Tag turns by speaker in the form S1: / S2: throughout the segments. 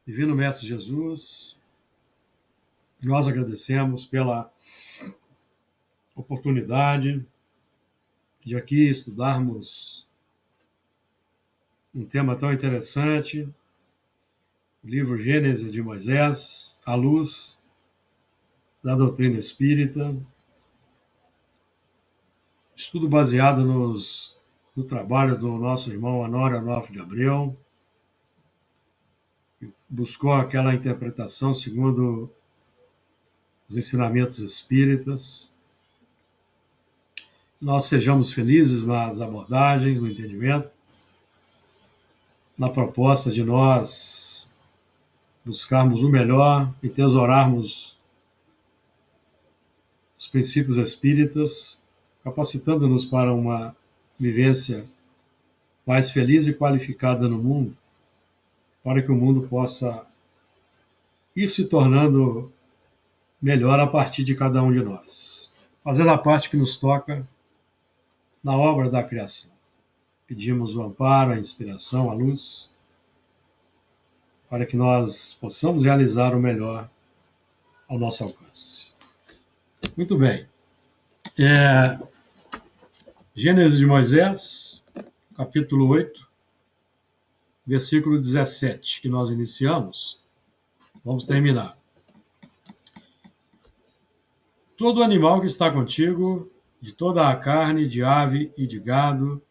S1: Divino Mestre Jesus, nós agradecemos pela oportunidade de aqui estudarmos um tema tão interessante, o livro Gênesis de Moisés, à luz da doutrina espírita, estudo baseado no trabalho do nosso irmão Honório Onofre de Abreu, que buscou aquela interpretação segundo os ensinamentos espíritas. Nós sejamos felizes nas abordagens, no entendimento, na proposta de nós buscarmos o melhor e tesourarmos os princípios espíritas, capacitando-nos para uma vivência mais feliz e qualificada no mundo, para que o mundo possa ir se tornando melhor a partir de cada um de nós, fazendo a parte que nos toca na obra da criação. Pedimos o amparo, a inspiração, a luz, para que nós possamos realizar o melhor ao nosso alcance. Muito bem. Gênesis de Moisés, capítulo 8, versículo 17, que nós iniciamos. Vamos terminar. Todo animal que está contigo, de toda a carne, de ave e de gado,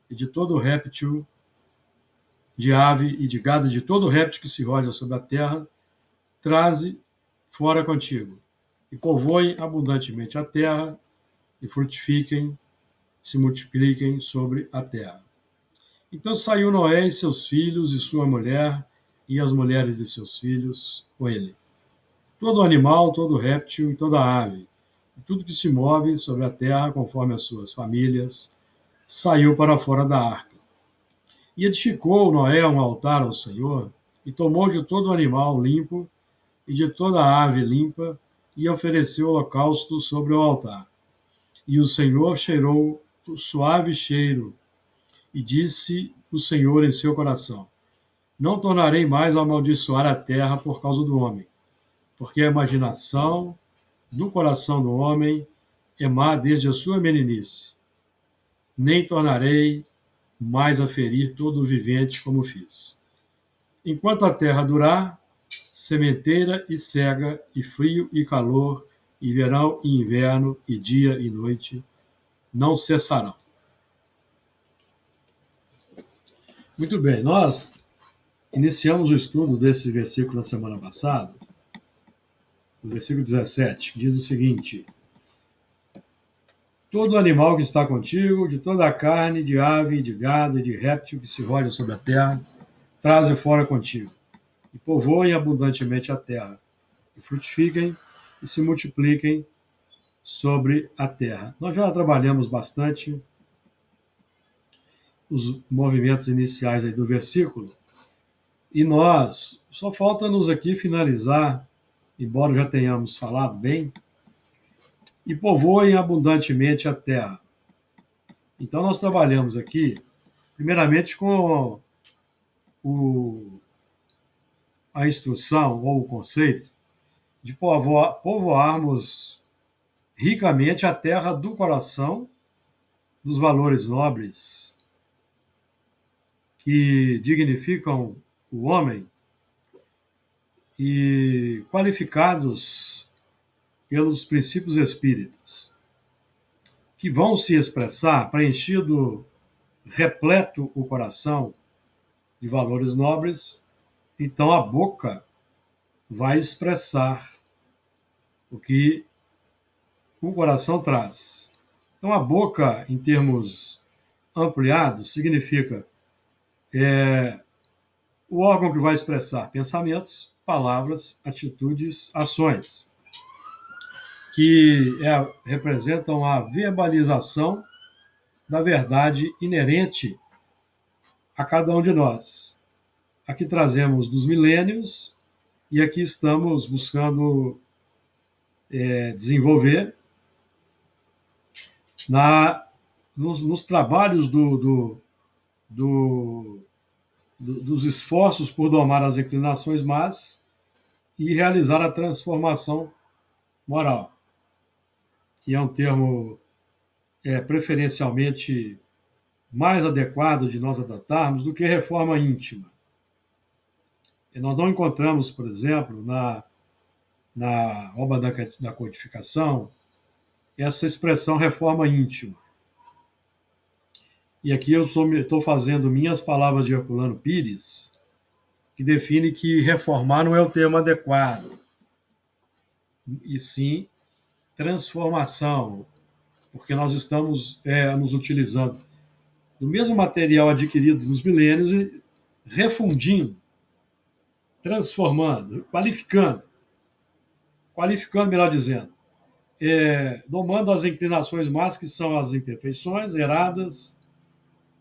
S1: e de todo réptil, de ave e de gado, e de todo réptil que se roja sobre a terra, traze fora contigo, e povoem abundantemente a terra, e frutifiquem, se multipliquem sobre a terra. Então saiu Noé e seus filhos, e sua mulher, e as mulheres de seus filhos com ele. Todo animal, todo réptil e toda ave, e tudo que se move sobre a terra, conforme as suas famílias, saiu para fora da arca. E edificou Noé um altar ao Senhor, e tomou de todo animal limpo e de toda ave limpa, e ofereceu holocausto sobre o altar. E o Senhor cheirou o suave cheiro, e disse o Senhor em seu coração: não tornarei mais a amaldiçoar a terra por causa do homem, porque a imaginação do coração do homem é má desde a sua meninice. Nem tornarei mais a ferir todo o vivente como fiz. Enquanto a terra durar, sementeira e cega, e frio e calor, e verão e inverno, e dia e noite, não cessarão. Muito bem, nós iniciamos o estudo desse versículo na semana passada, no versículo 17, que diz o seguinte: todo animal que está contigo, de toda a carne, de ave, de gado e de réptil que se roja sobre a terra, traze fora contigo, e povoem abundantemente a terra, e frutifiquem e se multipliquem sobre a terra. Nós já trabalhamos bastante os movimentos iniciais aí do versículo, e nós, só falta-nos aqui finalizar, embora já tenhamos falado bem, e povoem abundantemente a terra. Então nós trabalhamos aqui, primeiramente, com a instrução ou o conceito de povoarmos ricamente a terra do coração, dos valores nobres que dignificam o homem e qualificados pelos princípios espíritas, que vão se expressar, preenchido, repleto o coração de valores nobres, então a boca vai expressar o que o coração traz. Então a boca, em termos ampliados, significa o órgão que vai expressar pensamentos, palavras, atitudes, ações, que representam a verbalização da verdade inerente a cada um de nós. Aqui trazemos dos milênios e aqui estamos buscando desenvolver nos trabalhos dos esforços por domar as inclinações más e realizar a transformação moral, que é um termo preferencialmente mais adequado de nós adotarmos do que reforma íntima. E nós não encontramos, por exemplo, na obra da codificação, essa expressão reforma íntima. E aqui eu estou fazendo minhas palavras de Herculano Pires, que define que reformar não é o termo adequado, e sim transformação, porque nós estamos nos utilizando do mesmo material adquirido nos milênios e refundindo, transformando, qualificando, melhor dizendo, domando as inclinações más, que são as imperfeições heradas,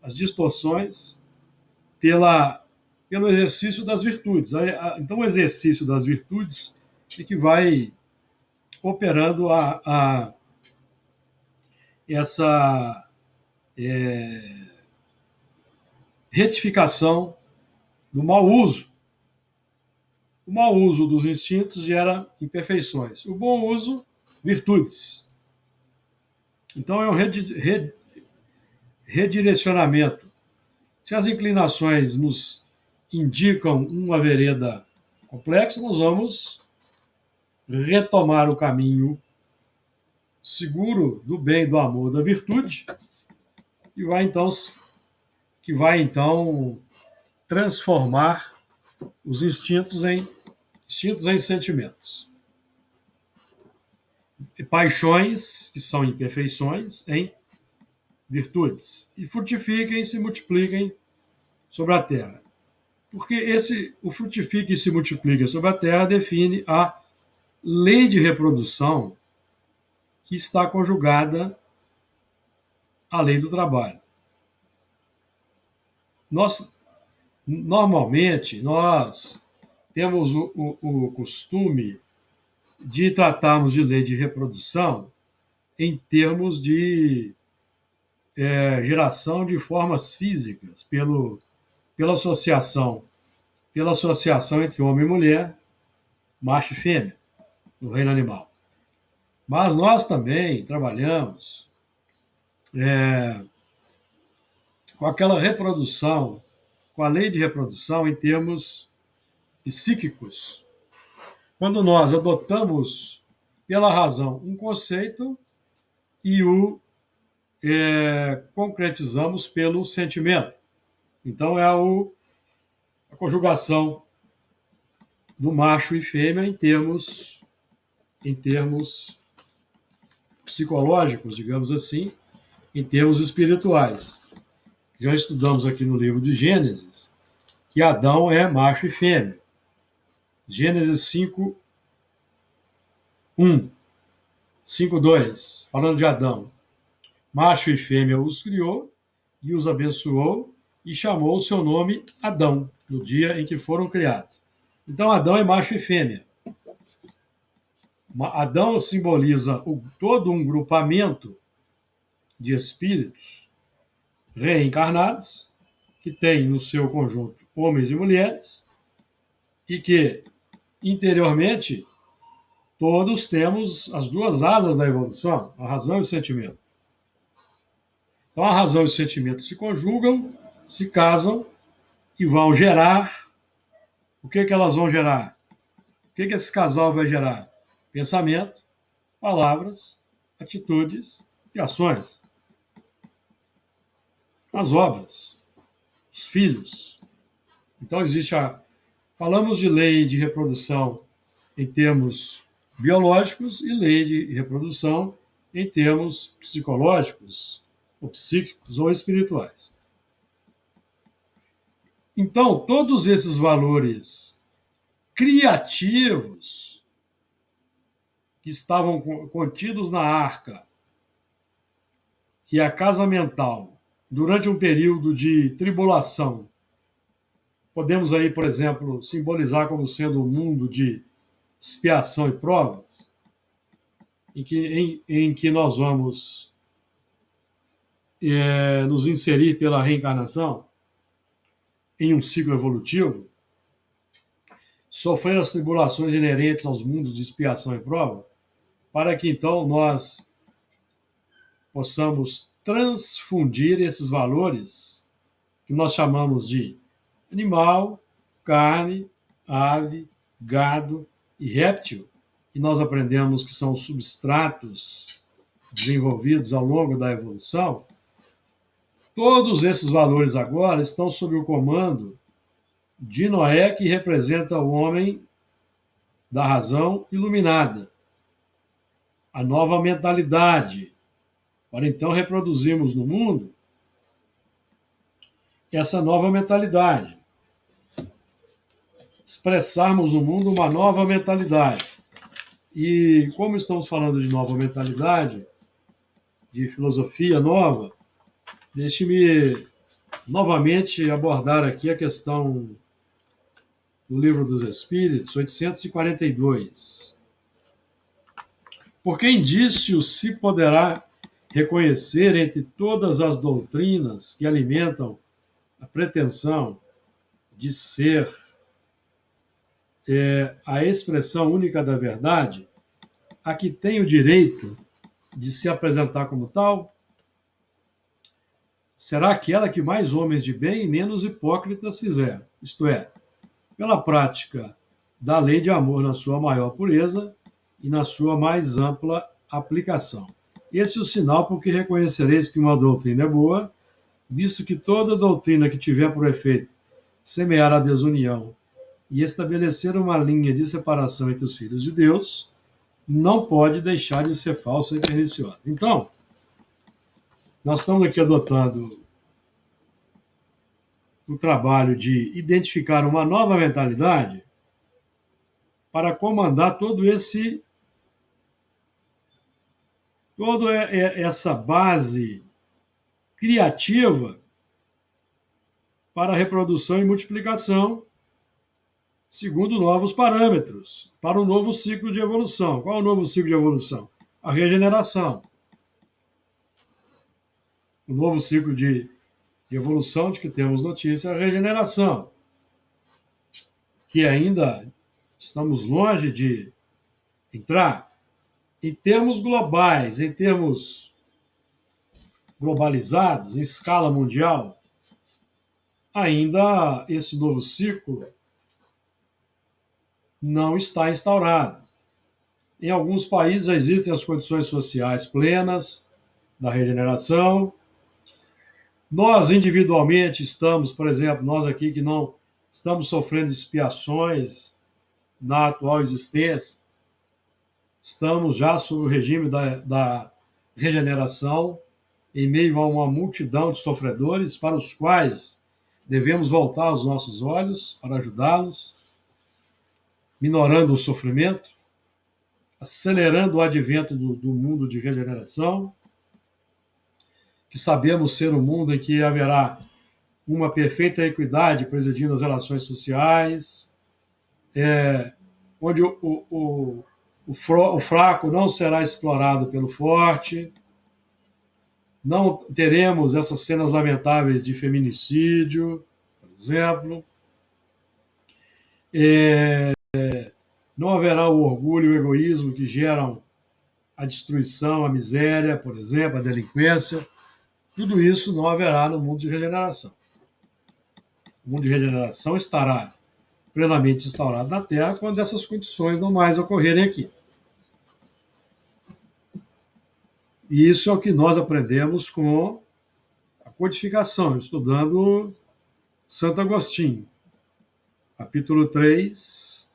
S1: as distorções, pelo exercício das virtudes. Então, o exercício das virtudes é que vai operando essa retificação do mau uso. O mau uso dos instintos gera imperfeições. O bom uso, virtudes. Então, é um redirecionamento. Se as inclinações nos indicam uma vereda complexa, nós vamos retomar o caminho seguro do bem, do amor, da virtude, que vai então transformar os instintos em sentimentos. E paixões, que são imperfeições, em virtudes. E frutifiquem e se multipliquem sobre a terra. Porque o frutifique e se multiplica sobre a terra define a lei de reprodução que está conjugada à lei do trabalho. Normalmente, nós temos o costume de tratarmos de lei de reprodução em termos de geração de formas físicas pela associação entre homem e mulher, macho e fêmea, no reino animal. Mas nós também trabalhamos com aquela reprodução, com a lei de reprodução em termos psíquicos. Quando nós adotamos pela razão um conceito e o concretizamos pelo sentimento. Então, é a conjugação do macho e fêmea em termos psicológicos, digamos assim, em termos espirituais. Já estudamos aqui no livro de Gênesis que Adão é macho e fêmea. Gênesis 5, 1, 5, 2, falando de Adão. Macho e fêmea os criou e os abençoou e chamou o seu nome Adão, no dia em que foram criados. Então, Adão é macho e fêmea. Adão simboliza todo um grupamento de espíritos reencarnados que tem no seu conjunto homens e mulheres e que, interiormente, todos temos as duas asas da evolução, a razão e o sentimento. Então, a razão e o sentimento se conjugam, se casam e vão gerar. O que elas vão gerar? O que esse casal vai gerar? Pensamento, palavras, atitudes e ações. As obras, os filhos. Então, falamos de lei de reprodução em termos biológicos e lei de reprodução em termos psicológicos, ou psíquicos, ou espirituais. Então, todos esses valores criativos que estavam contidos na arca, que é a casa mental, durante um período de tribulação, podemos aí, por exemplo, simbolizar como sendo um mundo de expiação e provas, em que nós vamos nos inserir pela reencarnação. em um ciclo evolutivo, sofrer as tribulações inerentes aos mundos de expiação e prova, para que então nós possamos transfundir esses valores que nós chamamos de animal, carne, ave, gado e réptil, que nós aprendemos que são substratos desenvolvidos ao longo da evolução. Todos esses valores agora estão sob o comando de Noé, que representa o homem da razão iluminada, a nova mentalidade, para então reproduzirmos no mundo essa nova mentalidade, expressarmos no mundo uma nova mentalidade. E como estamos falando de nova mentalidade, de filosofia nova, deixe-me novamente abordar aqui a questão do Livro dos Espíritos, 842. Por que indício se poderá reconhecer entre todas as doutrinas que alimentam a pretensão de ser a expressão única da verdade, a que tem o direito de se apresentar como tal? Será aquela que mais homens de bem e menos hipócritas fizer, isto é, pela prática da lei de amor na sua maior pureza e na sua mais ampla aplicação. Esse é o sinal por que reconhecereis que uma doutrina é boa, visto que toda doutrina que tiver por efeito semear a desunião e estabelecer uma linha de separação entre os filhos de Deus, não pode deixar de ser falsa e perniciosa. Então, nós estamos aqui adotando o trabalho de identificar uma nova mentalidade para comandar toda essa base criativa para a reprodução e multiplicação segundo novos parâmetros, para um novo ciclo de evolução. Qual é o novo ciclo de evolução? A regeneração. O novo ciclo de evolução de que temos notícia é a regeneração, que ainda estamos longe de entrar. Em termos globais, em termos globalizados, em escala mundial, ainda esse novo ciclo não está instaurado. Em alguns países já existem as condições sociais plenas da regeneração. Nós, individualmente, estamos, por exemplo, nós aqui que não estamos sofrendo expiações na atual existência, estamos já sob o regime da regeneração, em meio a uma multidão de sofredores para os quais devemos voltar os nossos olhos para ajudá-los, minorando o sofrimento, acelerando o advento do mundo de regeneração, que sabemos ser um mundo em que haverá uma perfeita equidade presidindo as relações sociais, onde o fraco não será explorado pelo forte, não teremos essas cenas lamentáveis de feminicídio, por exemplo, não haverá o orgulho e o egoísmo que geram a destruição, a miséria, por exemplo, a delinquência. Tudo isso não haverá no mundo de regeneração. O mundo de regeneração estará plenamente instaurado na Terra quando essas condições não mais ocorrerem aqui. E isso é o que nós aprendemos com a codificação, estudando Santo Agostinho, capítulo 3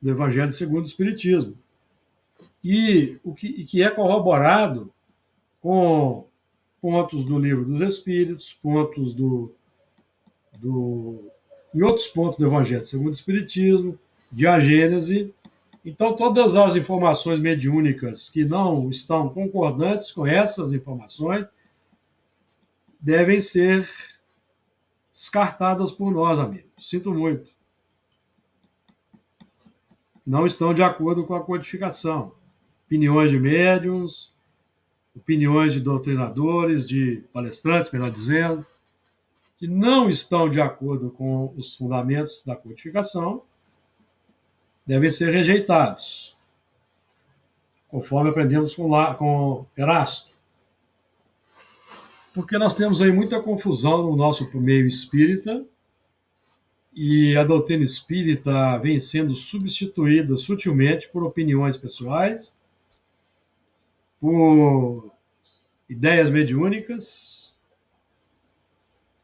S1: do Evangelho segundo o Espiritismo. E que é corroborado com pontos do Livro dos Espíritos, pontos e outros pontos do Evangelho segundo o Espiritismo, de a Gênese. Então, todas as informações mediúnicas que não estão concordantes com essas informações devem ser descartadas por nós, amigos. Sinto muito. Não estão de acordo com a codificação. Opiniões de médiuns, opiniões de doutrinadores, de palestrantes, melhor dizendo, que não estão de acordo com os fundamentos da codificação devem ser rejeitados, conforme aprendemos com Erasto. Porque nós temos aí muita confusão no nosso meio espírita, e a doutrina espírita vem sendo substituída sutilmente por opiniões pessoais, por ideias mediúnicas,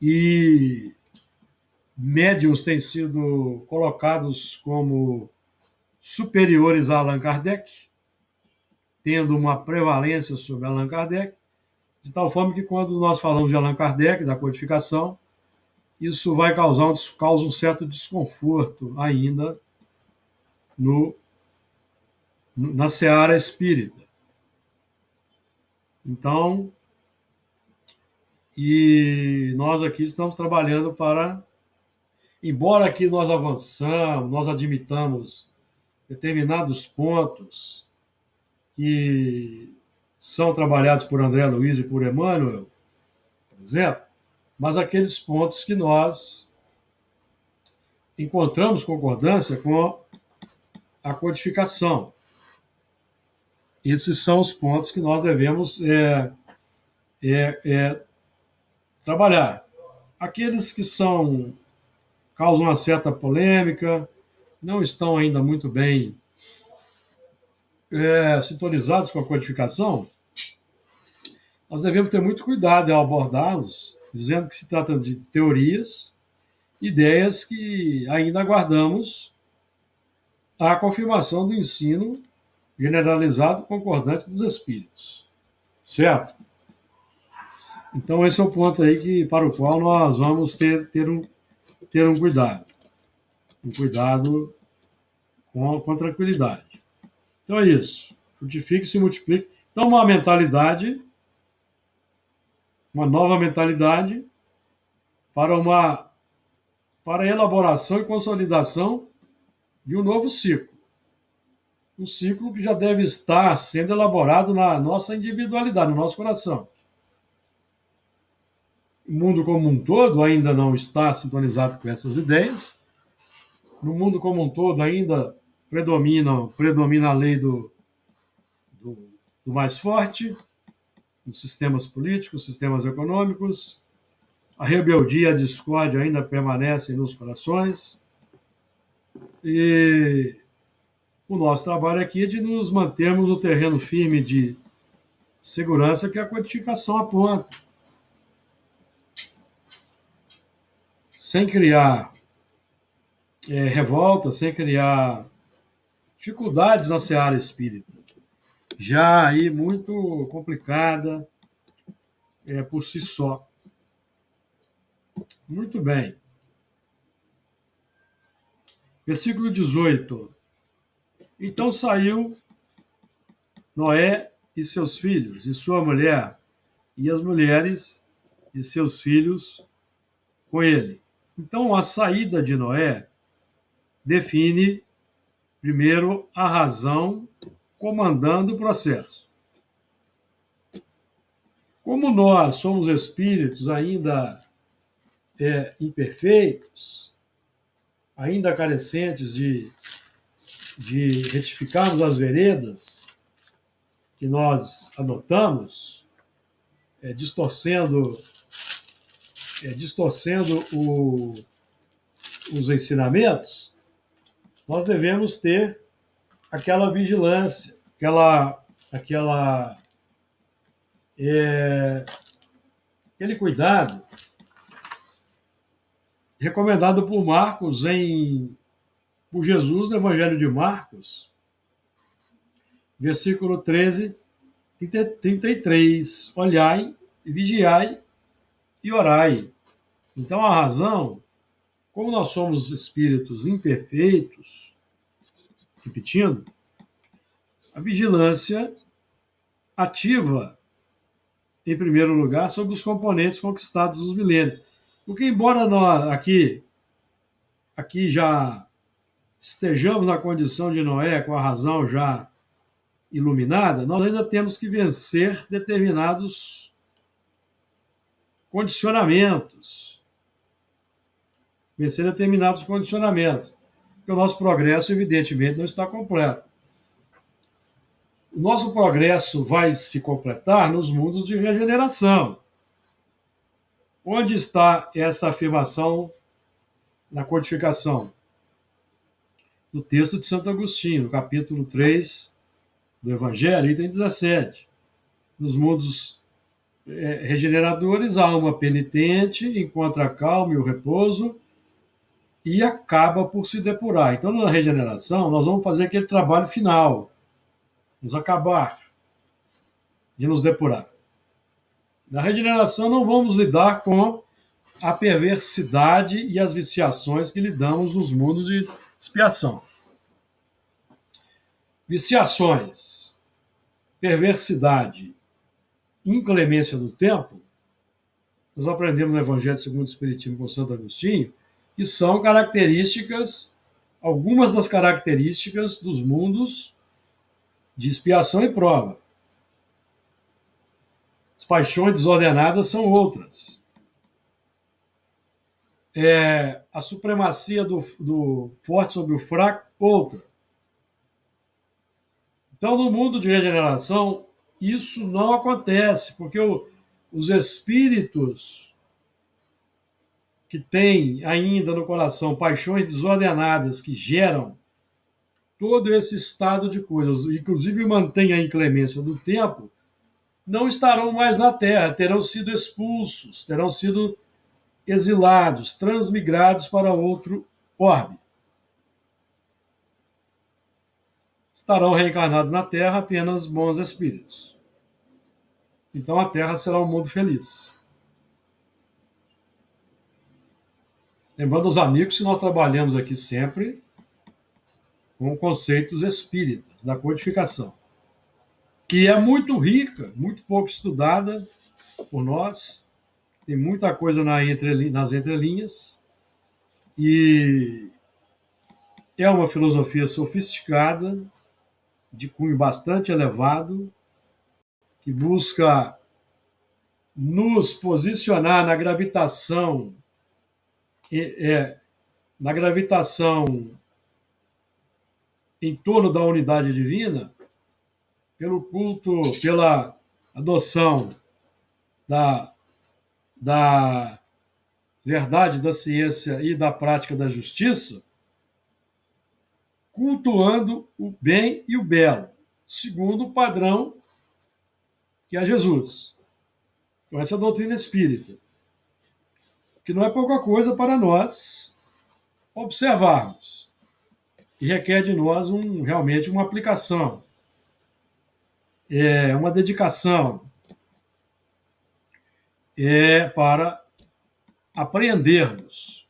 S1: e médiuns têm sido colocados como superiores a Allan Kardec, tendo uma prevalência sobre Allan Kardec, de tal forma que quando nós falamos de Allan Kardec, da codificação, isso vai causa um certo desconforto ainda na seara espírita. Então, e nós aqui estamos trabalhando para, embora aqui nós avançamos, nós admitamos determinados pontos que são trabalhados por André Luiz e por Emmanuel, por exemplo, mas aqueles pontos que nós encontramos concordância com a codificação. Esses são os pontos que nós devemos trabalhar. Aqueles que causam uma certa polêmica, não estão ainda muito bem sintonizados com a codificação, nós devemos ter muito cuidado ao abordá-los, dizendo que se trata de teorias, ideias que ainda aguardamos a confirmação do ensino generalizado concordante dos espíritos. Certo? Então, esse é o ponto aí para o qual nós vamos ter um cuidado. Um cuidado com tranquilidade. Então, é isso. Frutifique e se multiplique. Então, uma nova mentalidade para a elaboração e consolidação de um novo ciclo. Um ciclo que já deve estar sendo elaborado na nossa individualidade, no nosso coração. O mundo como um todo ainda não está sintonizado com essas ideias. No mundo como um todo ainda predomina a lei do mais forte, nos sistemas políticos, sistemas econômicos. A rebeldia e a discórdia ainda permanecem nos corações. E o nosso trabalho aqui é de nos mantermos no terreno firme de segurança que a codificação aponta. Sem criar revolta, sem criar dificuldades na seara espírita. Já aí muito complicada por si só. Muito bem. Versículo 18. Então saiu Noé e seus filhos, e sua mulher, e as mulheres e seus filhos com ele. Então, a saída de Noé define, primeiro, a razão comandando o processo. Como nós somos espíritos ainda imperfeitos, ainda carecentes de retificarmos as veredas que nós adotamos, distorcendo os ensinamentos, nós devemos ter aquela vigilância, aquele cuidado recomendado por Jesus no Evangelho de Marcos, versículo 13, 33. Olhai, vigiai e orai. Então, a razão, como nós somos espíritos imperfeitos, repetindo, a vigilância ativa, em primeiro lugar, sobre os componentes conquistados nos milênios. Porque, embora nós aqui já estejamos na condição de Noé, com a razão já iluminada, nós ainda temos que vencer determinados condicionamentos vencer determinados condicionamentos. Porque o nosso progresso, evidentemente, não está completo. O nosso progresso vai se completar nos mundos de regeneração. Onde está essa afirmação na codificação? No texto de Santo Agostinho, no capítulo 3 do Evangelho, item 17. Nos mundos regeneradores, a alma penitente encontra a calma e o repouso e acaba por se depurar. Então, na regeneração, nós vamos fazer aquele trabalho final, vamos acabar de nos depurar. Na regeneração, não vamos lidar com a perversidade e as viciações que lidamos nos mundos de expiação. Viciações, perversidade, inclemência do tempo, nós aprendemos no Evangelho segundo o Espiritismo com Santo Agostinho, que são características, algumas das características dos mundos de expiação e prova. As paixões desordenadas são outras. A supremacia do forte sobre o fraco, outra. Então, no mundo de regeneração, isso não acontece, porque os espíritos que têm ainda no coração paixões desordenadas que geram todo esse estado de coisas, inclusive mantém a inclemência do tempo, não estarão mais na Terra, terão sido expulsos, terão sido exilados, transmigrados para outro orbe. Estarão reencarnados na Terra apenas bons espíritos. Então a Terra será um mundo feliz. Lembrando aos amigos que nós trabalhamos aqui sempre com conceitos espíritas, da codificação, que é muito rica, muito pouco estudada por nós, tem muita coisa nas entrelinhas, e é uma filosofia sofisticada, de cunho bastante elevado, que busca nos posicionar na gravitação, na gravitação em torno da unidade divina, pelo culto, pela adoção da verdade, da ciência e da prática da justiça, cultuando o bem e o belo, segundo o padrão que é Jesus. Então, essa é a doutrina espírita, que não é pouca coisa para nós observarmos, e requer de nós realmente uma aplicação, uma dedicação, para aprendermos.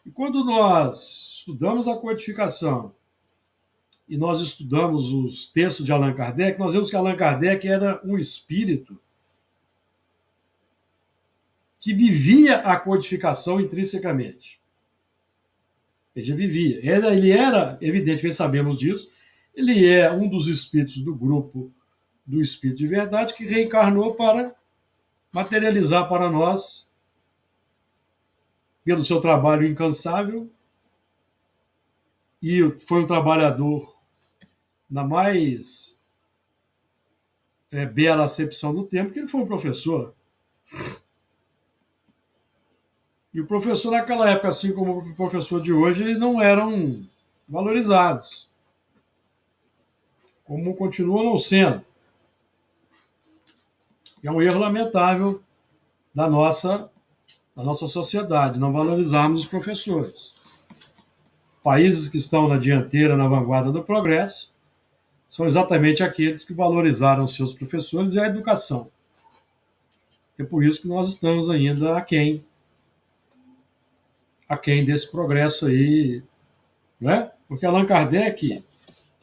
S1: E quando nós estudamos a codificação e nós estudamos os textos de Allan Kardec, nós vemos que Allan Kardec era um espírito que vivia a codificação intrinsecamente. Ele já vivia. Ele era, evidentemente sabemos disso, ele é um dos espíritos do grupo do Espírito de Verdade que reencarnou para materializar para nós, pelo seu trabalho incansável, e foi um trabalhador na mais bela acepção do tempo, que ele foi um professor. E o professor naquela época, assim como o professor de hoje, não eram valorizados, como continuam não sendo. É um erro lamentável da nossa sociedade, não valorizarmos os professores. Países que estão na dianteira, na vanguarda do progresso, são exatamente aqueles que valorizaram seus professores e a educação. É por isso que nós estamos ainda aquém desse progresso aí, né? Porque Allan Kardec,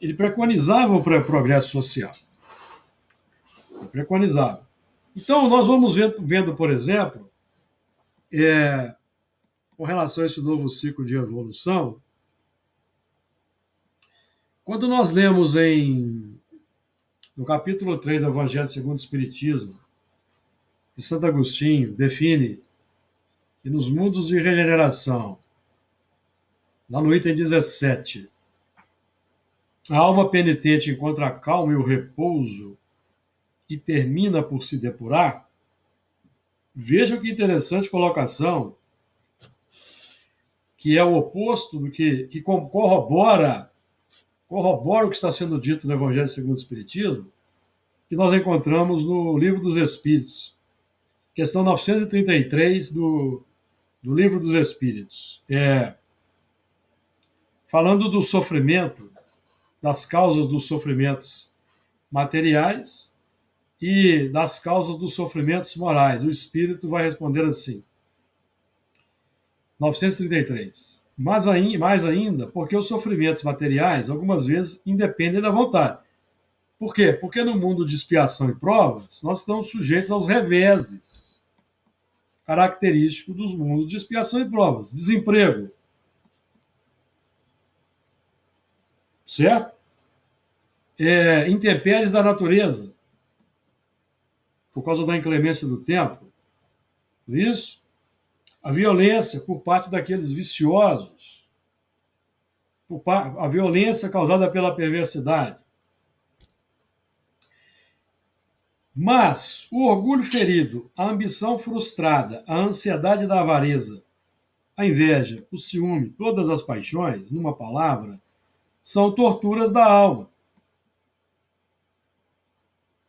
S1: ele preconizava o progresso social. Ele preconizava. Então, nós vamos vendo, por exemplo, com relação a esse novo ciclo de evolução, quando nós lemos no capítulo 3 do Evangelho segundo o Espiritismo, que Santo Agostinho define e nos mundos de regeneração, lá no item 17, a alma penitente encontra a calma e o repouso e termina por se depurar. Veja que interessante colocação, que é o oposto do que corrobora o que está sendo dito no Evangelho segundo o Espiritismo, que nós encontramos no Livro dos Espíritos, questão 933 do Livro dos Espíritos. Falando do sofrimento, das causas dos sofrimentos materiais e das causas dos sofrimentos morais. O Espírito vai responder assim, 933. Mais ainda, porque os sofrimentos materiais, algumas vezes, independem da vontade. Por quê? Porque no mundo de expiação e provas, nós estamos sujeitos aos reveses característicos dos mundos de expiação e provas. Desemprego. Certo? Intempéries da natureza, por causa da inclemência do tempo. Isso? A violência por parte daqueles viciosos. A violência causada pela perversidade. Mas o orgulho ferido, a ambição frustrada, a ansiedade da avareza, a inveja, o ciúme, todas as paixões, numa palavra, são torturas da alma.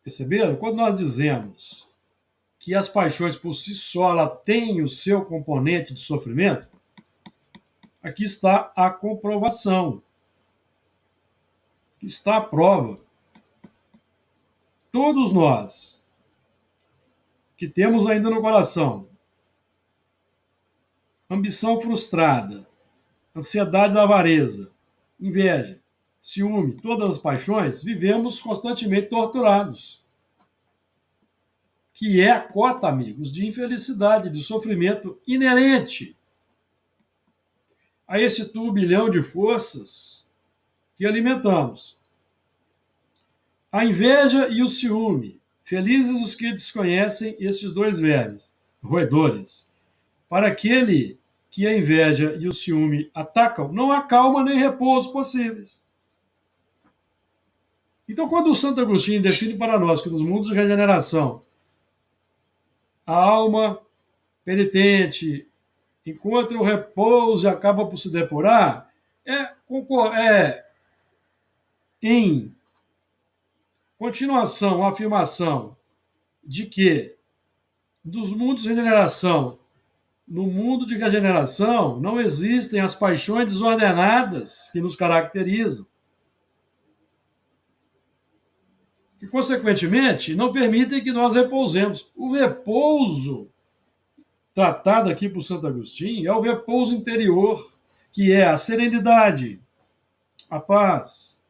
S1: Perceberam? Quando nós dizemos que as paixões por si só ela têm o seu componente de sofrimento, aqui está a comprovação. Aqui está a prova. Todos nós que temos ainda no coração ambição frustrada, ansiedade da avareza, inveja, ciúme, todas as paixões, vivemos constantemente torturados. Que é a cota, amigos, de infelicidade, de sofrimento inerente a esse turbilhão de forças que alimentamos. A inveja e o ciúme, felizes os que desconhecem estes dois vermes, roedores. Para aquele que a inveja e o ciúme atacam, não há calma nem repouso possíveis. Então, quando o Santo Agostinho define para nós que nos mundos de regeneração, a alma penitente encontra o repouso e acaba por se depurar, em continuação a afirmação de que dos mundos de regeneração, no mundo de regeneração, não existem as paixões desordenadas que nos caracterizam. Que, consequentemente, não permitem que nós repousemos. O repouso tratado aqui por Santo Agostinho é o repouso interior, que é a serenidade, a paz,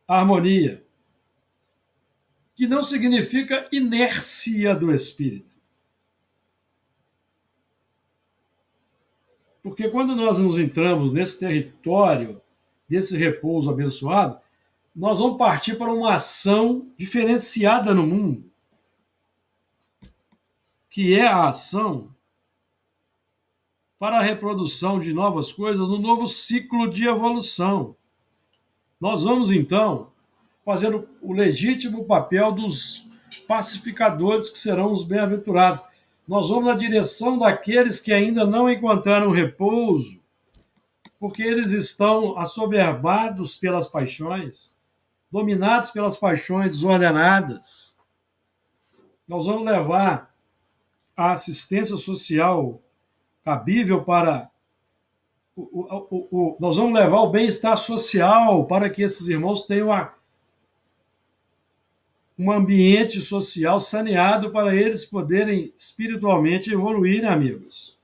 S1: a harmonia, que não significa inércia do espírito. Porque quando nós nos entramos nesse território, desse repouso abençoado, nós vamos partir para uma ação diferenciada no mundo, que é a ação para a reprodução de novas coisas no novo ciclo de evolução. Nós vamos, então, fazer o legítimo papel dos pacificadores que serão os bem-aventurados. Nós vamos na direção daqueles que ainda não encontraram repouso, porque eles estão assoberbados pelas paixões, dominados pelas paixões desordenadas. Nós vamos levar a assistência social cabível para nós vamos levar o bem-estar social para que esses irmãos tenham um ambiente social saneado para eles poderem espiritualmente evoluir, né, amigos?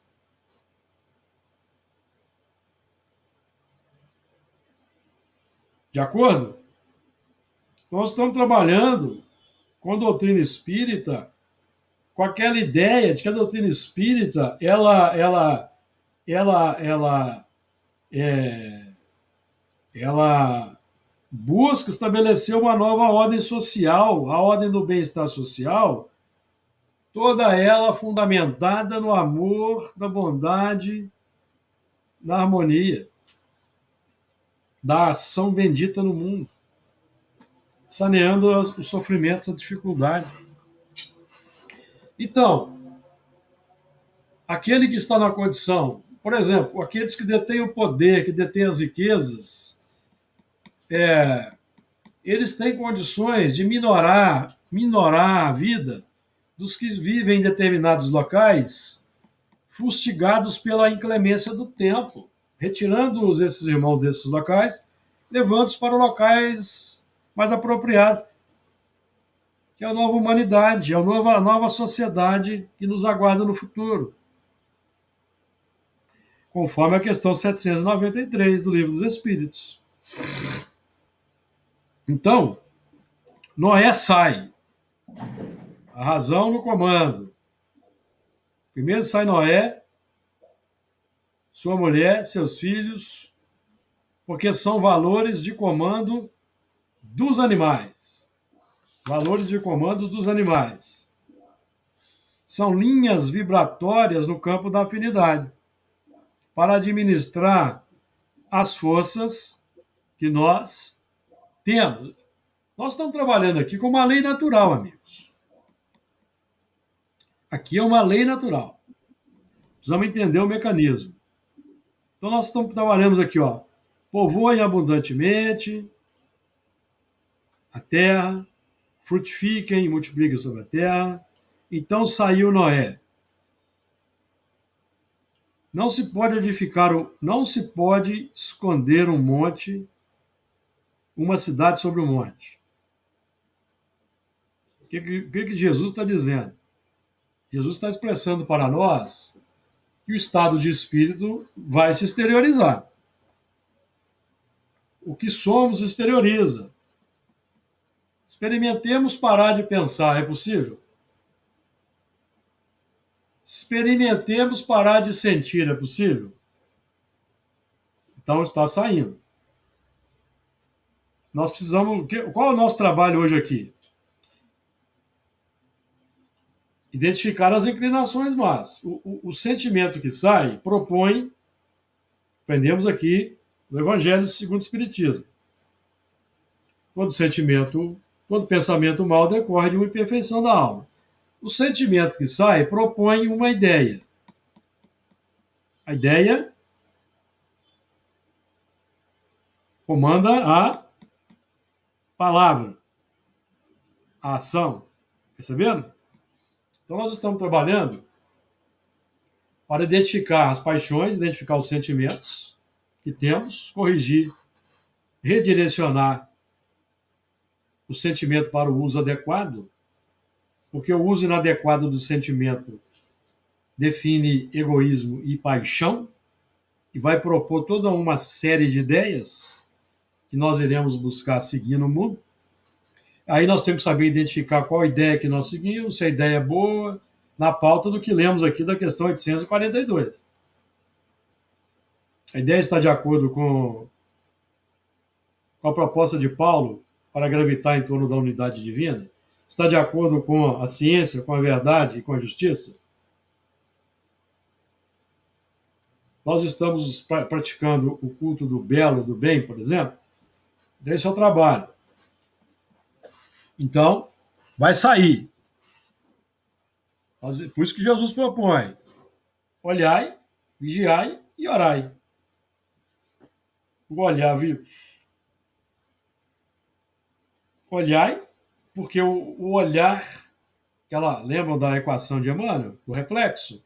S1: De acordo? Nós estamos trabalhando com a doutrina espírita, com aquela ideia de que a doutrina espírita ela busca estabelecer uma nova ordem social, a ordem do bem-estar social, toda ela fundamentada no amor, na bondade, na harmonia, da ação bendita no mundo, saneando os sofrimentos, a dificuldade. Então, aquele que está na condição, por exemplo, aqueles que detêm o poder, que detêm as riquezas, eles têm condições de minorar a vida dos que vivem em determinados locais, fustigados pela inclemência do tempo, retirando esses irmãos desses locais, levando-os para locais mais apropriados, que é a nova humanidade, a nova sociedade que nos aguarda no futuro, conforme a questão 793 do Livro dos Espíritos. Então, Noé sai, a razão no comando. Primeiro sai Noé, sua mulher, seus filhos, porque são valores de comando dos animais. Valores de comando dos animais. São linhas vibratórias no campo da afinidade, para administrar as forças que nós temos. Nós estamos trabalhando aqui com uma lei natural, amigos. Aqui é uma lei natural. Precisamos entender o mecanismo. Então, nós trabalhamos aqui, ó. Povoem abundantemente a terra, frutifiquem e multipliquem sobre a terra. Então saiu Noé. Não se pode esconder um monte, uma cidade sobre um monte. O que Jesus está dizendo? Jesus está expressando para nós que o estado de espírito vai se exteriorizar. O que somos exterioriza. Experimentemos parar de pensar, é possível? Experimentemos parar de sentir, é possível? Então está saindo. Nós precisamos. Qual é o nosso trabalho hoje aqui? Identificar as inclinações más. O sentimento que sai propõe, aprendemos aqui no Evangelho segundo o Espiritismo. Todo pensamento mal decorre de uma imperfeição da alma. O sentimento que sai propõe uma ideia. A ideia comanda a palavra, a ação. Percebendo? Então, nós estamos trabalhando para identificar as paixões, identificar os sentimentos que temos, corrigir, redirecionar o sentimento para o uso adequado, porque o uso inadequado do sentimento define egoísmo e paixão, e vai propor toda uma série de ideias que nós iremos buscar seguir no mundo. Aí nós temos que saber identificar qual ideia que nós seguimos, se a ideia é boa, na pauta do que lemos aqui da questão 842. A ideia está de acordo com a proposta de Paulo para gravitar em torno da unidade divina? Está de acordo com a ciência, com a verdade e com a justiça? Nós estamos praticando o culto do belo, do bem, por exemplo? Esse é o trabalho. Então, vai sair. Por isso que Jesus propõe: olhai, vigiai e orai. Olhai, porque o olhar, lembram da equação de Emmanuel? O reflexo.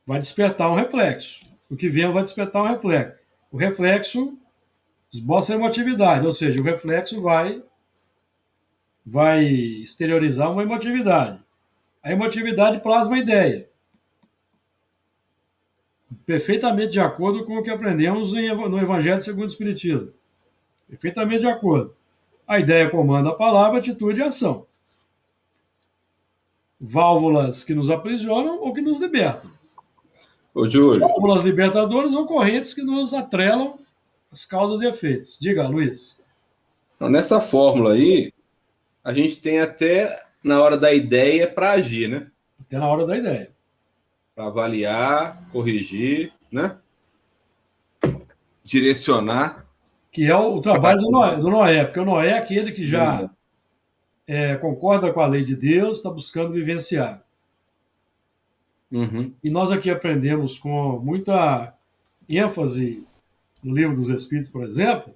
S1: Vai despertar um reflexo. O que vem vai despertar um reflexo. O reflexo esboça a emotividade, ou seja, o reflexo vai exteriorizar uma emotividade. A emotividade plasma a ideia. Perfeitamente de acordo com o que aprendemos no Evangelho segundo o Espiritismo. Perfeitamente de acordo. A ideia comanda a palavra, atitude e ação. Válvulas que nos aprisionam ou que nos libertam.
S2: Ô, Júlio.
S1: Válvulas libertadoras ou correntes que nos atrelam as causas e efeitos. Diga, Luiz.
S2: Então, nessa fórmula aí, a gente tem até na hora da ideia para agir, né?
S1: Até na hora da ideia.
S2: Para avaliar, corrigir, né? Direcionar.
S1: Que é o trabalho do Noé, porque o Noé é aquele que já concorda com a lei de Deus, está buscando vivenciar.
S2: Uhum.
S1: E nós aqui aprendemos com muita ênfase no Livro dos Espíritos, por exemplo,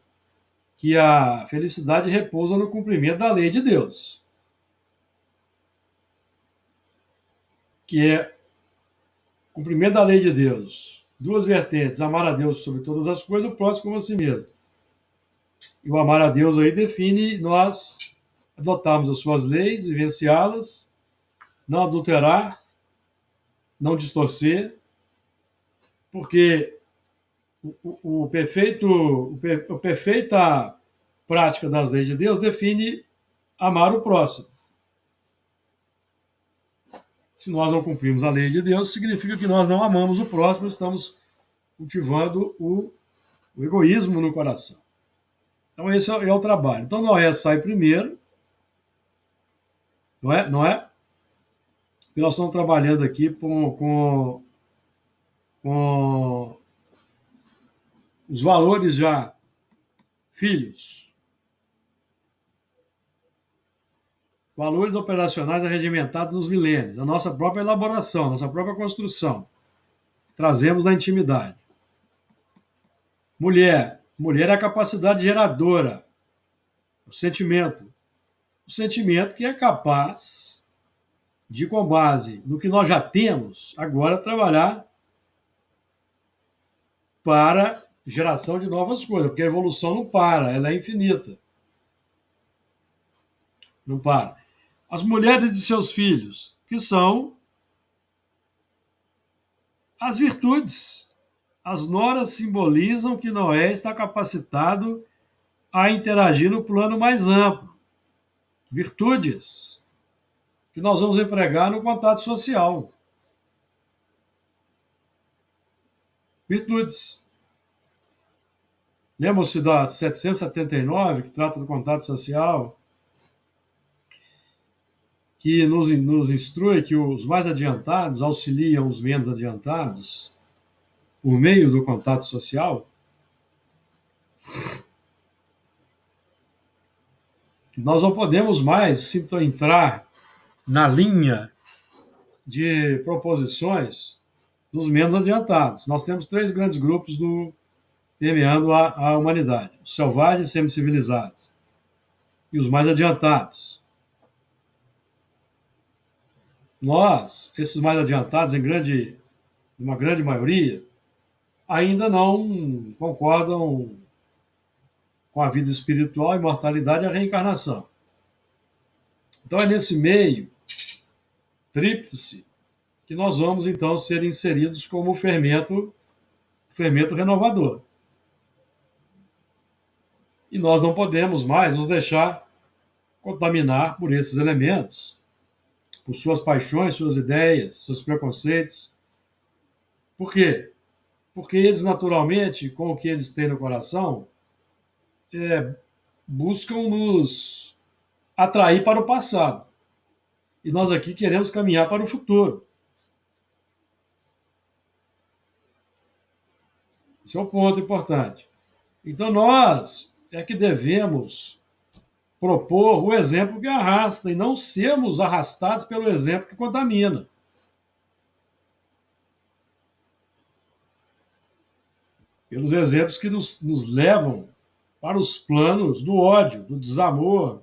S1: que a felicidade repousa no cumprimento da lei de Deus, que é o cumprimento da lei de Deus. Duas vertentes: amar a Deus sobre todas as coisas, o próximo como a si mesmo. E o amar a Deus aí define nós adotarmos as suas leis, vivenciá-las, não adulterar, não distorcer, porque a perfeita prática das leis de Deus define amar o próximo. Se nós não cumprimos a lei de Deus, significa que nós não amamos o próximo, estamos cultivando o egoísmo no coração. Então, esse é o trabalho. Então, Noé sai primeiro, não é? E nós estamos trabalhando aqui com os valores já filhos. Valores operacionais arregimentados nos milênios, a nossa própria elaboração, nossa própria construção. Trazemos na intimidade. Mulher é a capacidade geradora, o sentimento. O sentimento que é capaz de, com base no que nós já temos, agora trabalhar para geração de novas coisas, porque a evolução não para, ela é infinita. Não para. As mulheres de seus filhos, que são as virtudes. As noras simbolizam que Noé está capacitado a interagir no plano mais amplo. Virtudes que nós vamos empregar no contato social. Virtudes. Lembram-se da 779, que trata do contato social, que nos instrui que os mais adiantados auxiliam os menos adiantados por meio do contato social? Nós não podemos mais entrar na linha de proposições dos menos adiantados. Nós temos 3 grandes grupos permeando a humanidade: os selvagens, semicivilizados, e os mais adiantados. Nós, esses mais adiantados, uma grande maioria, ainda não concordam com a vida espiritual, a imortalidade e a reencarnação. Então é nesse meio tríplice que nós vamos então ser inseridos como fermento renovador. E nós não podemos mais nos deixar contaminar por esses elementos, por suas paixões, suas ideias, seus preconceitos. Por quê? Porque eles, naturalmente, com o que eles têm no coração, buscam nos atrair para o passado. E nós aqui queremos caminhar para o futuro. Esse é um ponto importante. Então, nós é que devemos propor o exemplo que arrasta e não sermos arrastados pelo exemplo que contamina. Pelos exemplos que nos levam para os planos do ódio, do desamor,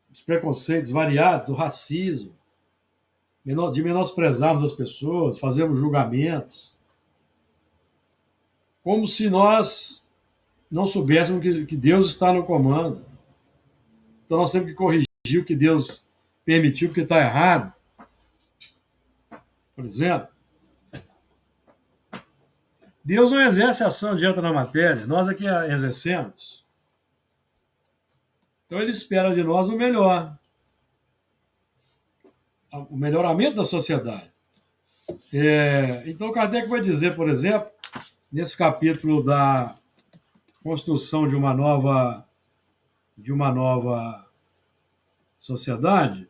S1: dos preconceitos variados, do racismo, de menosprezarmos as pessoas, fazermos julgamentos, como se nós não soubéssemos que Deus está no comando. Então nós temos que corrigir o que Deus permitiu, porque está errado. Por exemplo, Deus não exerce ação direta na matéria, nós é que a exercemos. Então ele espera de nós o melhor. O melhoramento da sociedade. Então Kardec vai dizer, por exemplo, nesse capítulo da construção de uma nova sociedade,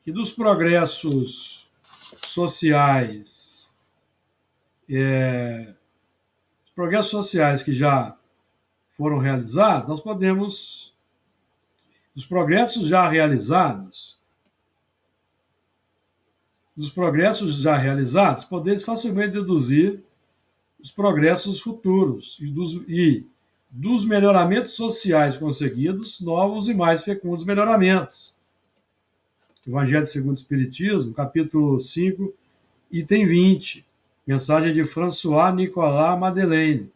S1: que dos progressos sociais, os progressos sociais que já foram realizados, nós podemos, dos progressos já realizados, podemos facilmente deduzir os progressos futuros e dos melhoramentos sociais conseguidos, novos e mais fecundos melhoramentos. Evangelho segundo o Espiritismo, capítulo 5, item 20. Mensagem de François Nicolas Madeleine.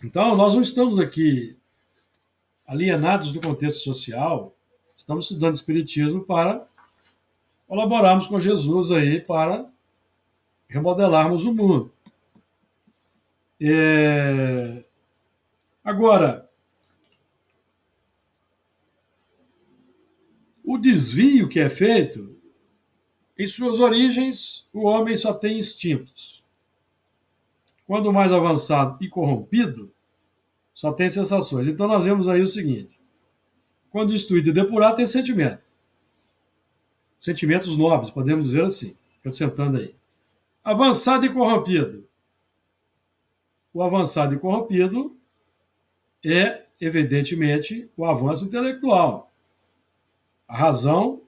S1: Então, nós não estamos aqui alienados do contexto social, estamos estudando Espiritismo para colaborarmos com Jesus aí para remodelarmos o mundo. Agora, o desvio que é feito, em suas origens, o homem só tem instintos. Quando mais avançado e corrompido, só tem sensações. Então nós vemos aí o seguinte: quando instruído e depurado, tem sentimento. Sentimentos nobres, podemos dizer assim, acrescentando aí. Avançado e corrompido. O avançado e corrompido é, evidentemente, o avanço intelectual. A razão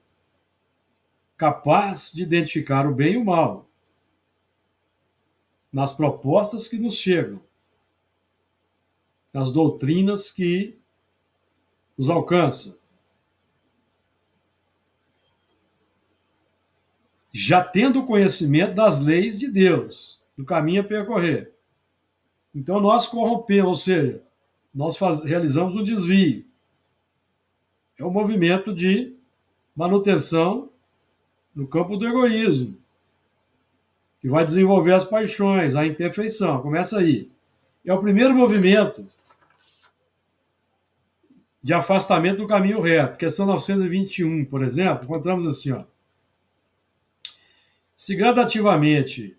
S1: capaz de identificar o bem e o mal nas propostas que nos chegam, nas doutrinas que nos alcançam. Já tendo conhecimento das leis de Deus, do caminho a percorrer. Então nós corrompemos, ou seja, nós realizamos um desvio. É um movimento de manutenção no campo do egoísmo, que vai desenvolver as paixões, a imperfeição. Começa aí. É o primeiro movimento de afastamento do caminho reto. Questão 921, por exemplo, encontramos assim, ó. Se gradativamente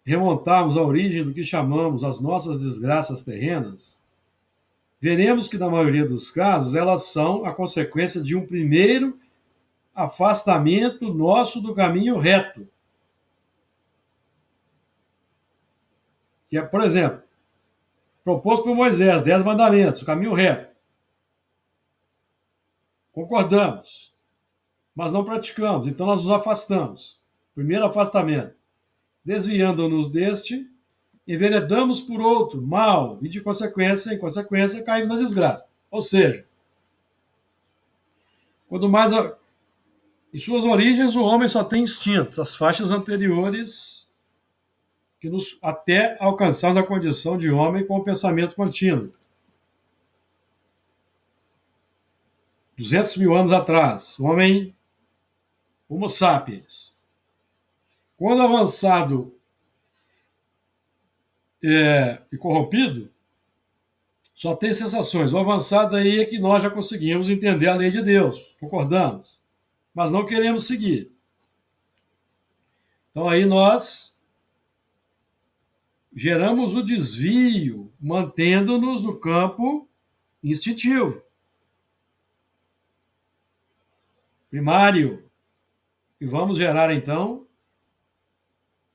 S1: remontarmos à origem do que chamamos as nossas desgraças terrenas, veremos que, na maioria dos casos, elas são a consequência de um primeiro afastamento nosso do caminho reto. Que é, por exemplo, proposto por Moisés, 10 mandamentos, o caminho reto. Concordamos, mas não praticamos, então nós nos afastamos. Primeiro afastamento. Desviando-nos deste, enveredamos por outro, mal, e de consequência, em consequência, caímos na desgraça. Ou seja, quando mais em suas origens, o homem só tem instintos, as faixas anteriores que nos até alcançarmos a condição de homem com o pensamento contínuo. 200 mil anos atrás, o homem Homo sapiens. Quando avançado e corrompido, só tem sensações. O avançado aí é que nós já conseguimos entender a lei de Deus, concordamos, mas não queremos seguir. Então aí nós geramos o desvio, mantendo-nos no campo instintivo, primário, e vamos gerar então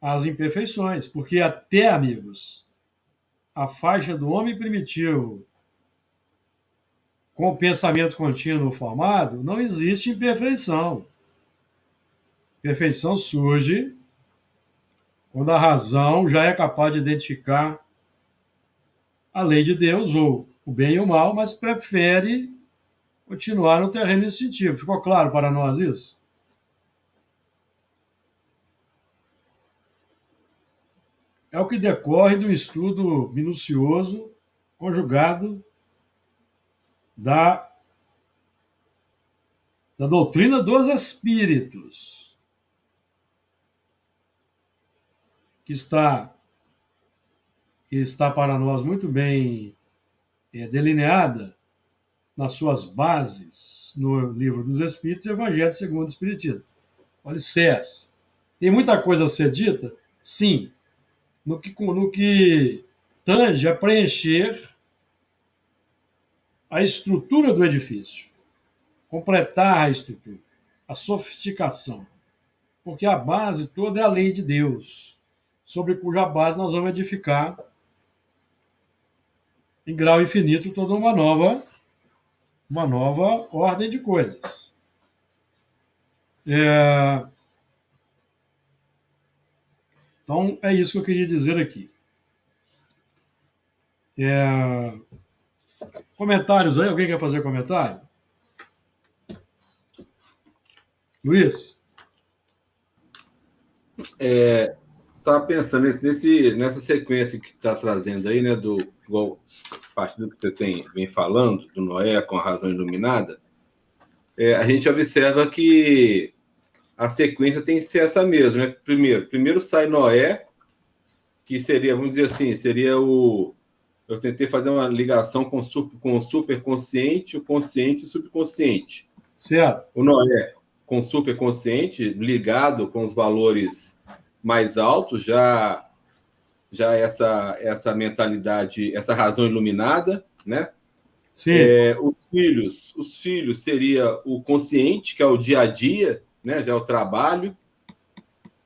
S1: as imperfeições, porque até, amigos, a faixa do homem primitivo com o pensamento contínuo formado, não existe imperfeição. Perfeição surge quando a razão já é capaz de identificar a lei de Deus, ou o bem e o mal, mas prefere continuar no terreno instintivo. Ficou claro para nós isso? É o que decorre do estudo minucioso, conjugado, da doutrina dos espíritos, que está para nós muito bem delineada nas suas bases no Livro dos Espíritos e Evangelho segundo o Espiritismo. Olha, tem muita coisa a ser dita? Sim. No que tange a preencher a estrutura do edifício, completar a estrutura, a sofisticação, porque a base toda é a lei de Deus, sobre cuja base nós vamos edificar em grau infinito toda uma nova ordem de coisas. Então, é isso que eu queria dizer aqui. Comentários aí? Alguém quer fazer comentário? Luiz?
S2: Estava pensando nessa sequência que está trazendo aí, né, igual a partir do que você vem falando, do Noé com a razão iluminada, a gente observa que a sequência tem que ser essa mesmo, né? Primeiro sai Noé, que seria, vamos dizer assim, seria o... Eu tentei fazer uma ligação com o superconsciente, o consciente e o subconsciente.
S1: Certo.
S2: O Noé com o superconsciente, ligado com os valores mais altos, já essa mentalidade, essa razão iluminada, né?
S1: Sim.
S2: Os filhos seria o consciente, que é o dia a dia, né? Já é o trabalho.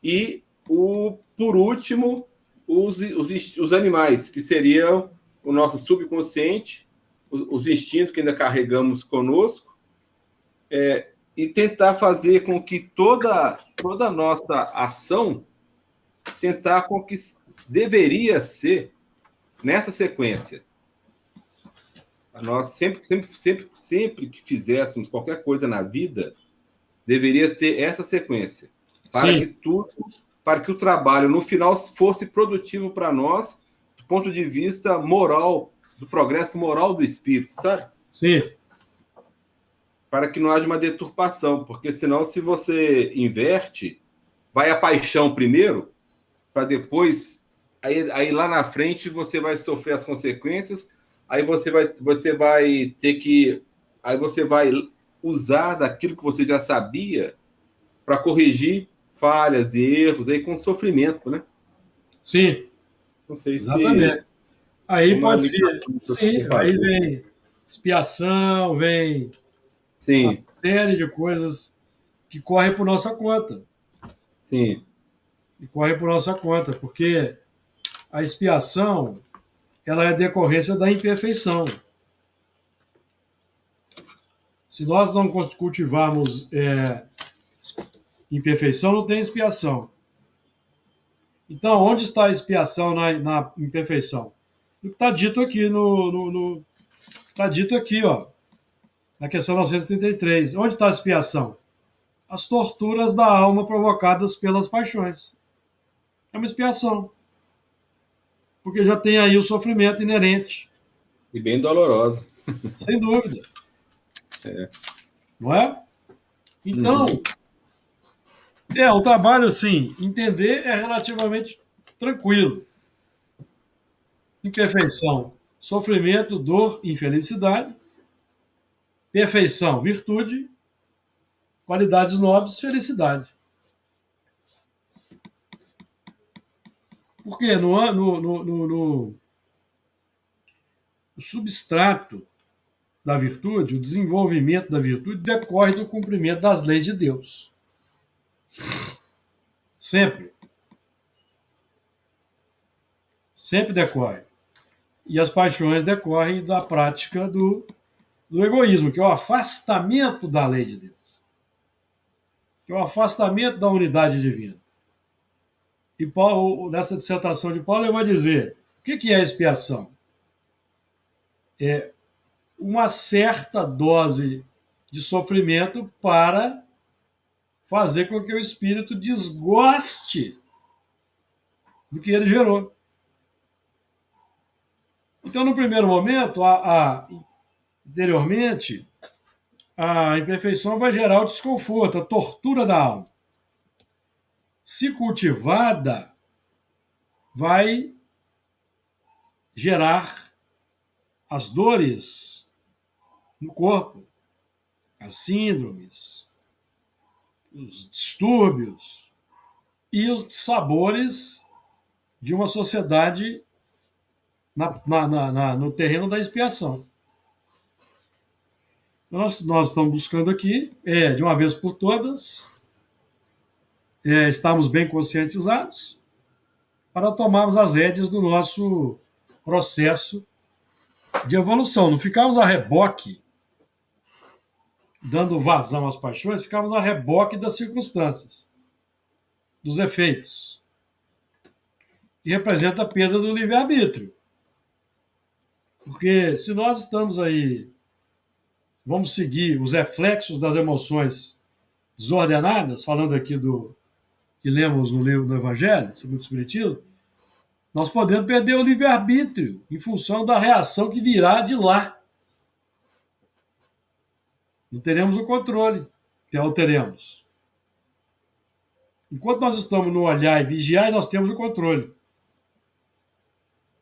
S2: E, por último, os animais, que seriam o nosso subconsciente, os instintos que ainda carregamos conosco, e tentar fazer com que toda a nossa ação tentar com que deveria ser nessa sequência. Nós sempre que fizéssemos qualquer coisa na vida, deveria ter essa sequência, para que o trabalho no final fosse produtivo para nós, do ponto de vista moral, do progresso moral do espírito, sabe?
S1: Sim.
S2: Para que não haja uma deturpação, porque senão, se você inverte, vai a paixão primeiro, para depois, aí lá na frente você vai sofrer as consequências, aí você vai ter que, aí você vai usar daquilo que você já sabia para corrigir falhas e erros aí com sofrimento, né?
S1: Sim.
S2: Não sei
S1: Exatamente.
S2: se
S1: Aí pode vir. Sim, aí vem expiação, vem uma
S2: sim,
S1: série de coisas que correm por nossa conta.
S2: sim,
S1: E correm por nossa conta, porque a expiação ela é decorrência da imperfeição. Se nós não cultivarmos imperfeição, não tem expiação. Então, onde está a expiação na imperfeição? O que está dito aqui está dito aqui, ó, na questão 933. Onde está a expiação? As torturas da alma provocadas pelas paixões. É uma expiação. Porque já tem aí o sofrimento inerente.
S2: e bem dolorosa.
S1: Sem dúvida. Não é? Então, o trabalho, sim, entender é relativamente tranquilo. Imperfeição, sofrimento, dor, infelicidade. Perfeição, virtude. Qualidades nobres, felicidade. Porque no substrato da virtude, o desenvolvimento da virtude decorre do cumprimento das leis de Deus. Sempre. Sempre decorre. E as paixões decorrem da prática do egoísmo, que é o afastamento da lei de Deus. Que é o afastamento da unidade divina. E Paulo, nessa dissertação de Paulo, ele vai dizer: o que é expiação? É uma certa dose de sofrimento para fazer com que o espírito desgoste do que ele gerou. Então, no primeiro momento, anteriormente, a imperfeição vai gerar o desconforto, a tortura da alma. Se cultivada, vai gerar as dores no corpo, as síndromes, os distúrbios e os sabores de uma sociedade no terreno da expiação. Nós estamos buscando aqui, de uma vez por todas, estarmos bem conscientizados para tomarmos as rédeas do nosso processo de evolução. Não ficarmos a reboque, dando vazão às paixões, ficarmos a reboque das circunstâncias, dos efeitos, que representa a perda do livre-arbítrio. Porque se nós estamos aí, vamos seguir os reflexos das emoções desordenadas, falando aqui do que lemos no livro do Evangelho, segundo o Espiritismo, nós podemos perder o livre-arbítrio em função da reação que virá de lá. Não teremos o controle, que teremos. Enquanto nós estamos no olhar e vigiar, nós temos o controle.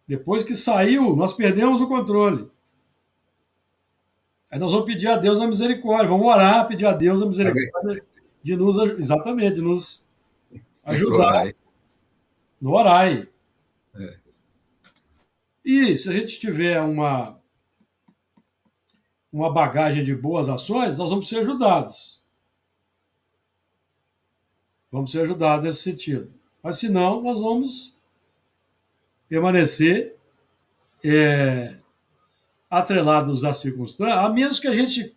S1: Depois que saiu, nós perdemos o controle. Aí nós vamos pedir a Deus a misericórdia, vamos orar, pedir a Deus a misericórdia de nos, exatamente, de nos ajudar no orai. E se a gente tiver uma bagagem de boas ações, nós vamos ser ajudados. Vamos ser ajudados nesse sentido. Mas, se não, nós vamos permanecer atrelados às circunstâncias, a menos que a gente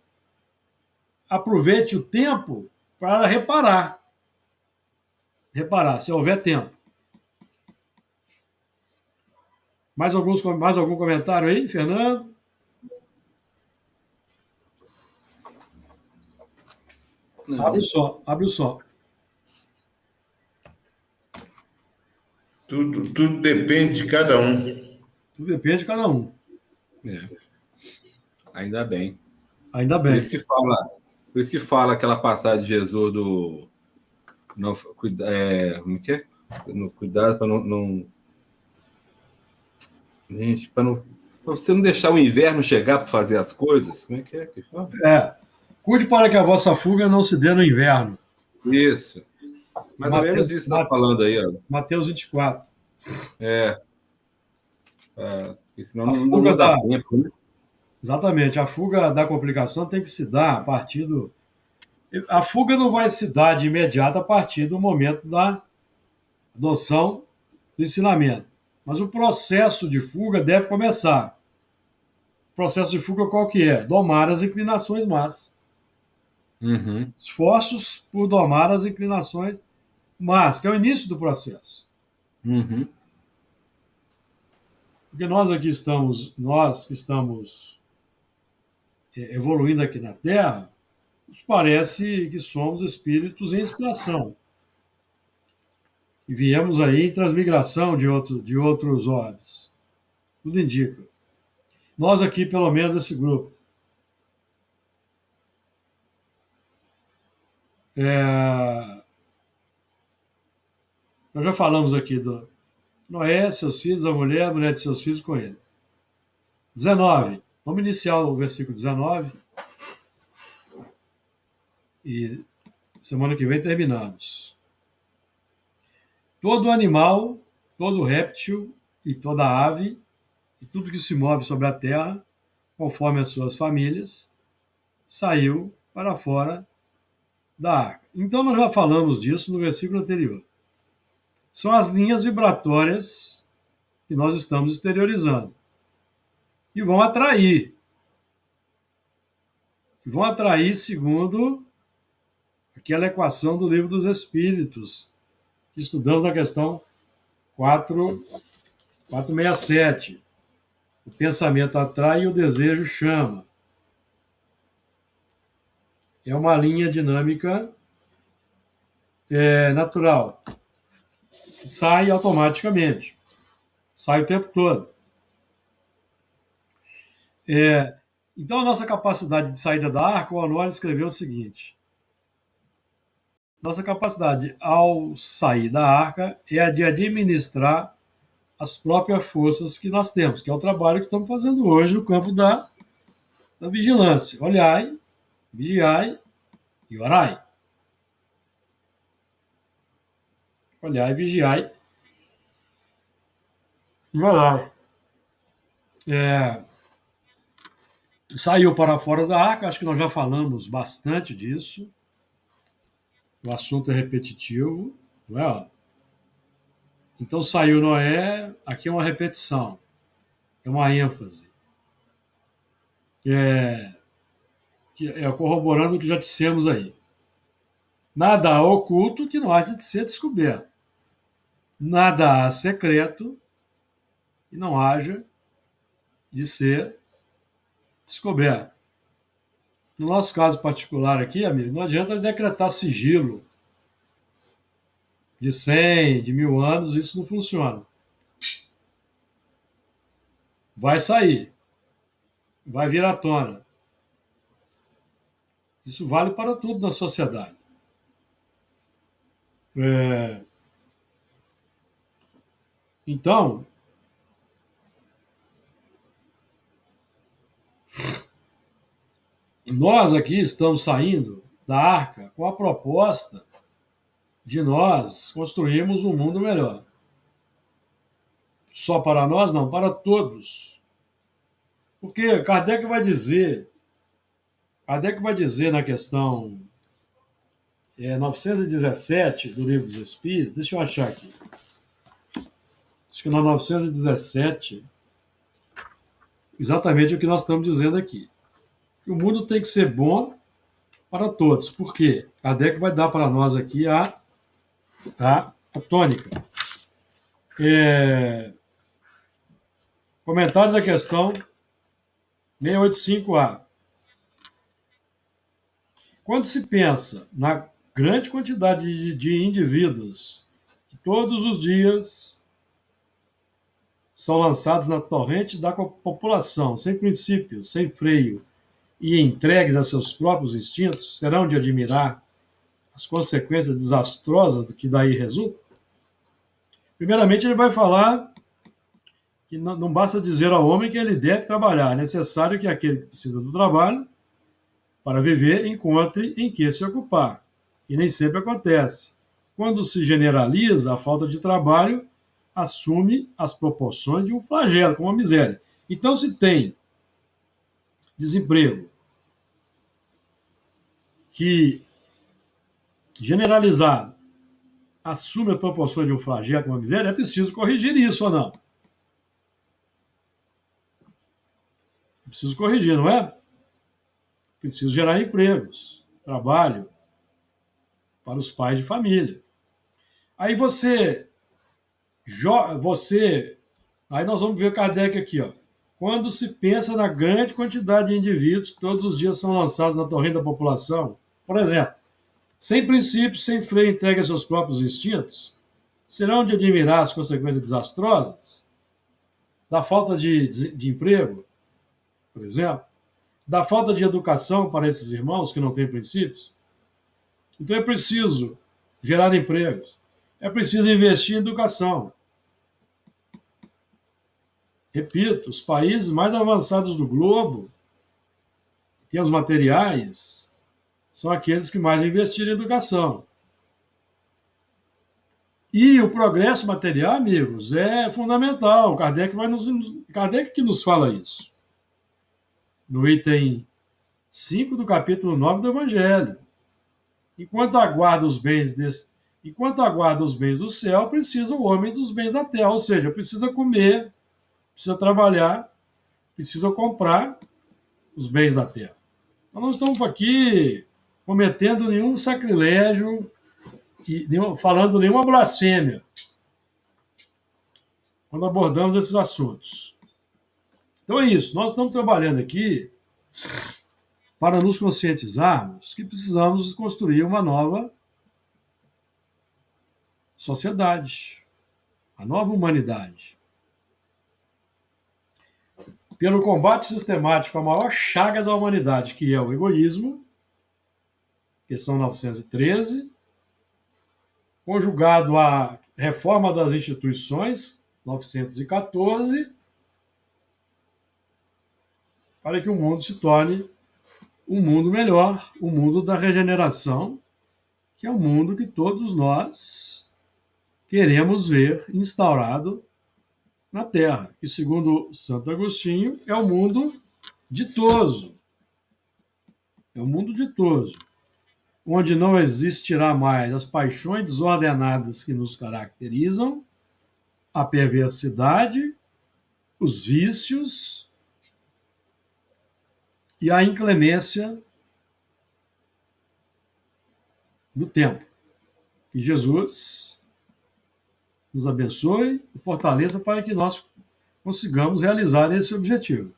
S1: aproveite o tempo para reparar. Reparar, se houver tempo. Mais algum comentário aí, Fernando? Não. Abre o som.
S3: Tudo depende de cada um.
S1: Tudo depende de cada um.
S2: Ainda bem.
S1: Ainda bem.
S2: Por isso que fala aquela passagem de Jesus do... Não, como que é? Cuidado para não... Gente, para você não deixar o inverno chegar para fazer as coisas. Como é que fala?
S1: Cuide para que a vossa fuga não se dê no inverno.
S2: Isso. Mais ou menos isso que você está falando aí, ó.
S1: Mateus 24.
S2: Senão não dá tempo, né?
S1: Exatamente. A fuga da complicação tem que se dar a partir do... A fuga não vai se dar de imediato a partir do momento da adoção do ensinamento. Mas o processo de fuga deve começar. O processo de fuga qual que é? Domar as inclinações más.
S2: Uhum.
S1: Esforços por domar as inclinações más, que é o início do processo.
S2: Uhum.
S1: Porque nós que estamos evoluindo aqui na Terra, nos parece que somos espíritos em expiação. E viemos aí em transmigração de outros orbes. Tudo indica. Nós aqui, pelo menos, desse grupo. Nós já falamos aqui do Noé, seus filhos, a mulher de seus filhos com ele. 19. Vamos iniciar o versículo 19. E semana que vem terminamos. Todo animal, todo réptil e toda ave, e tudo que se move sobre a terra, conforme as suas famílias, saiu para fora da arca. Então, nós já falamos disso no versículo anterior. São as linhas vibratórias que nós estamos exteriorizando. E vão atrair. Segundo aquela equação do Livro dos Espíritos, que estudamos na questão 467. O pensamento atrai e o desejo chama. É uma linha dinâmica natural. Sai automaticamente. Sai o tempo todo. Então, a nossa capacidade de saída da arca, o Honório escreveu o seguinte: nossa capacidade ao sair da arca é a de administrar as próprias forças que nós temos, que é o trabalho que estamos fazendo hoje no campo da vigilância. Olhai, vigiai e orai. Olhai, vigiai e orai. Saiu para fora da arca, acho que nós já falamos bastante disso. O assunto é repetitivo, não é? Então saiu Noé, aqui é uma repetição, é uma ênfase. Corroborando o que já dissemos aí. Nada há oculto que não haja de ser descoberto. Nada há secreto que não haja de ser descoberto. No nosso caso particular aqui, amigo, não adianta decretar sigilo de 100, de 1000 anos, isso não funciona. Vai sair, vai vir à tona. Isso vale para tudo na sociedade. Então, nós aqui estamos saindo da arca com a proposta de nós construirmos um mundo melhor. Só para nós? Não, para todos. Porque Kardec vai dizer na questão 917 do Livro dos Espíritos, deixa eu achar aqui. Acho que na 917, exatamente o que nós estamos dizendo aqui. O mundo tem que ser bom para todos. Por quê? Kardec vai dar para nós aqui a tônica. Comentário da questão 685A. Quando se pensa na grande quantidade de indivíduos que todos os dias são lançados na torrente da população, sem princípio, sem freio, e entregues a seus próprios instintos, serão de admirar as consequências desastrosas do que daí resulta? Primeiramente, ele vai falar que não basta dizer ao homem que ele deve trabalhar, é necessário que aquele que precisa do trabalho para viver encontre em que se ocupar, que nem sempre acontece. Quando se generaliza, a falta de trabalho assume as proporções de um flagelo, como uma miséria. Então, se tem desemprego que, generalizado, assume as proporções de um flagelo, como uma miséria, é preciso corrigir isso ou não? É preciso corrigir, não é? Preciso gerar empregos, trabalho para os pais de família. Aí aí nós vamos ver Kardec aqui, ó. Quando se pensa na grande quantidade de indivíduos que todos os dias são lançados na torrente da população, por exemplo, sem princípio, sem freio, entregue a seus próprios instintos, serão de admirar as consequências desastrosas da falta de emprego, por exemplo, da falta de educação para esses irmãos que não têm princípios. Então é preciso gerar empregos, é preciso investir em educação. Repito, os países mais avançados do globo, em termos materiais, são aqueles que mais investiram em educação. E o progresso material, amigos, é fundamental. Kardec que nos fala isso. No item 5 do capítulo 9 do Evangelho. Enquanto aguarda os bens do céu, precisa o homem dos bens da terra. Ou seja, precisa comer, precisa trabalhar, precisa comprar os bens da terra. Nós não estamos aqui cometendo nenhum sacrilégio e falando nenhuma blasfêmia quando abordamos esses assuntos. Então é isso. Nós estamos trabalhando aqui para nos conscientizarmos que precisamos construir uma nova sociedade, a nova humanidade. Pelo combate sistemático à maior chaga da humanidade, que é o egoísmo, questão 913, conjugado à reforma das instituições, 914, para que o mundo se torne um mundo melhor, o mundo da regeneração, que é o mundo que todos nós queremos ver instaurado na Terra, que, segundo Santo Agostinho, é o mundo ditoso. É o mundo ditoso, onde não existirá mais as paixões desordenadas que nos caracterizam, a perversidade, os vícios e a inclemência do tempo. Que Jesus nos abençoe e fortaleça para que nós consigamos realizar esse objetivo.